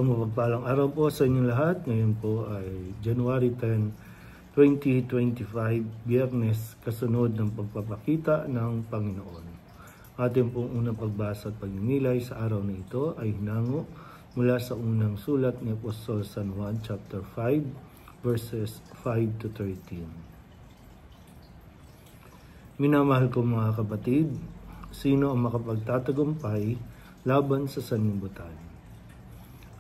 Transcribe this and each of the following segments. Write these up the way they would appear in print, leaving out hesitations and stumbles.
Isang mapagpalang araw po sa inyong lahat. Ngayon po ay January 10, 2025, Biyernes, kasunod ng pagpapakita ng Panginoon. Ating pong unang pagbasa at pagninilay sa araw na ito ay hinango mula sa unang sulat ni Apostol San Juan, chapter 5, verses 5 to 13. Minamahal ko mga kapatid, sino ang makapagtatagumpay laban sa sanlibutan?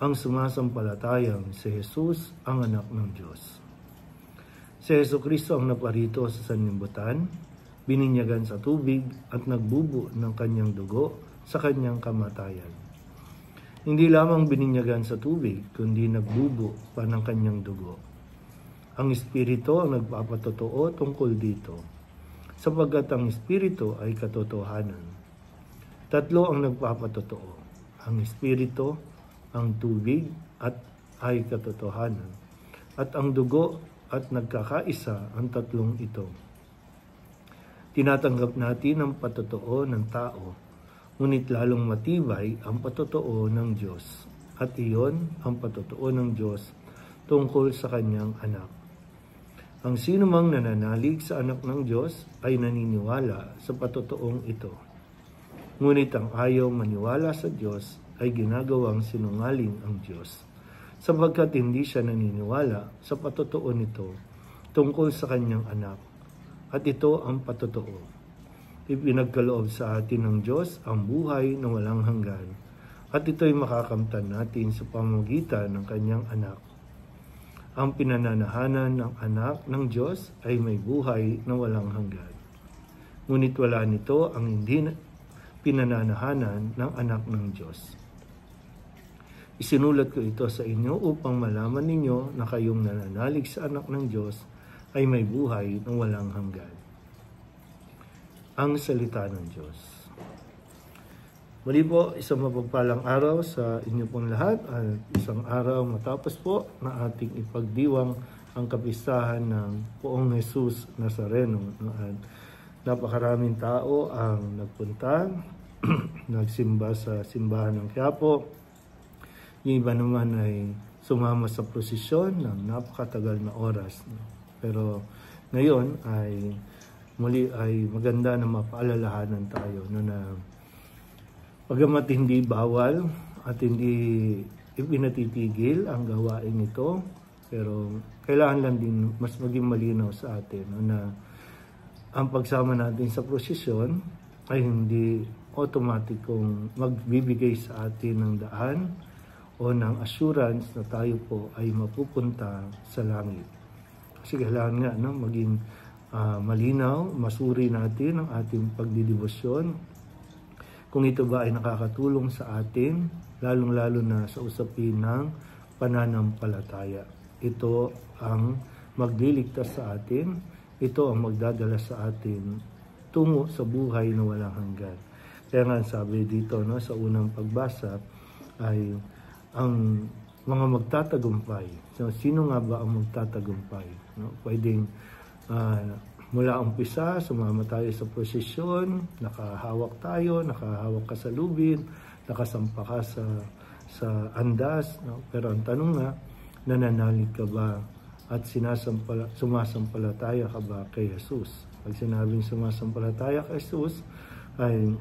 Ang sumasampalatayang si Jesus ang anak ng Diyos. Si Jesucristo ang naparito sa sanlibutan, bininyagan sa tubig at nagbubo ng kanyang dugo sa kanyang kamatayan. Hindi lamang bininyagan sa tubig, kundi nagbubo pa ng kanyang dugo. Ang Espiritu ang nagpapatotoo tungkol dito, sapagkat ang Espiritu ay katotohanan. Tatlo ang nagpapatotoo, ang Espiritu, ang tubig at ay katotohanan, at ang dugo at nagkakaisa ang tatlong ito. Tinatanggap natin ang patotoo ng tao, ngunit lalong matibay ang patotoo ng Diyos, at iyon ang patotoo ng Diyos tungkol sa kanyang anak. Ang sinumang nananalig sa anak ng Diyos ay naniniwala sa patotoong ito. Ngunit ang ayaw maniwala sa Diyos ay ginagawang sinungaling ang Diyos, sapagkat hindi siya naniniwala sa patotoo nito tungkol sa kanyang anak, at ito ang patotoo. Ipinagkaloob sa atin ng Diyos ang buhay na walang hanggan, at ito'y makakamtan natin sa pamamagitan ng kanyang anak. Ang pinananahanan ng anak ng Diyos ay may buhay na walang hanggan. Ngunit wala nito ang hindi pinananahanan ng anak ng Diyos. Isinulat ko ito sa inyo upang malaman ninyo na kayong nananalig sa anak ng Diyos ay may buhay na walang hanggan. Ang salita ng Diyos. Muli po, isang mapagpalang araw sa inyo pong lahat at isang araw matapos po na ating ipagdiwang ang kapistahan ng Poong Jesus Nazareno. At napakaraming tao ang nagpunta, nagsimba sa simbahan ng Quiapo. Yung iba naman ay sumama sa prosesyon ng napakatagal na oras. Pero ngayon ay muli ay maganda na mapaalalahanan tayo na pagamat hindi bawal at hindi ipinatitigil ang gawain ito, pero kailangan lang din mas maging malinaw sa atin na ang pagsama natin sa prosesyon ay hindi automatikong magbibigay sa atin ng daan o ng assurance na tayo po ay mapupunta sa langit. Kasi kailangan nga maging malinaw, masuri natin ang ating pagdidibosyon. Kung ito ba ay nakakatulong sa atin, lalong-lalo na sa usapin ng pananampalataya. Ito ang magliligtas sa atin, ito ang magdadala sa atin tungo sa buhay na walang hanggan. Kaya nga sabi dito sa unang pagbasa ay ang mga magtatagumpay. So, sino nga ba ang magtatagumpay? Pwedeng mula umpisa, sumama tayo sa prosesyon, nakahawak tayo, nakahawak ka sa lubid, nakasampa ka sa andas. Pero ang tanong nga, nananalig ka ba at sumasampalataya ka ba kay Jesus? Pag sinabing sumasampalataya kay Jesus, ay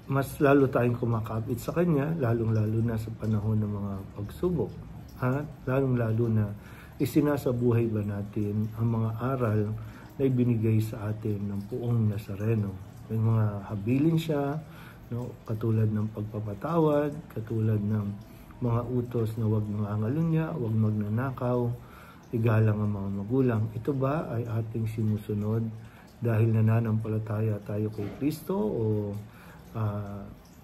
mas lalo tayong kumakapit sa Kanya, lalong-lalo na sa panahon ng mga pagsubok. At lalong-lalo na isinasabuhay ba natin ang mga aral na ibinigay sa atin ng Poong Nazareno. May mga habilin siya, katulad ng pagpapatawad, katulad ng mga utos na huwag mangangalunya, huwag magnanakaw, igalang ang mga magulang. Ito ba ay ating sinusunod dahil nananampalataya tayo kay Kristo o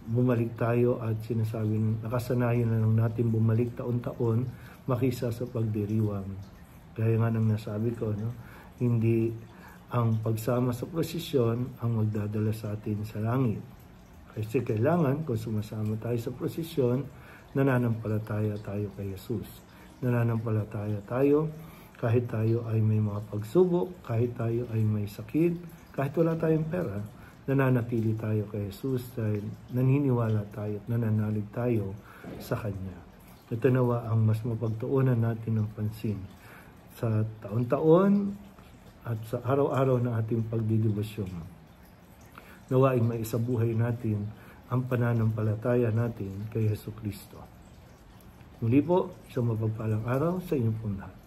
bumalik tayo at sinasabing nakasanayan na lang natin bumalik taon-taon makisa sa pagdiriwang. Kaya nga nang nasabi ko, hindi ang pagsama sa prosesyon ang magdadala sa atin sa langit. Kasi kailangan kung sumasama tayo sa prosesyon, nananampalataya tayo kay Jesus. Nananampalataya tayo kahit tayo ay may mga pagsubok, kahit tayo ay may sakit, kahit wala tayong pera, nananatili tayo kay Jesus dahil naniniwala tayo at nananalig tayo sa Kanya. Ito nawa ang mas mapagtuunan natin ng pansin sa taon-taon at sa araw-araw ng ating pagdidibosyon. Nawaing maisabuhay natin ang pananampalataya natin kay Jesucristo. Muli po, isang mapagpalang araw sa inyong pong lahat.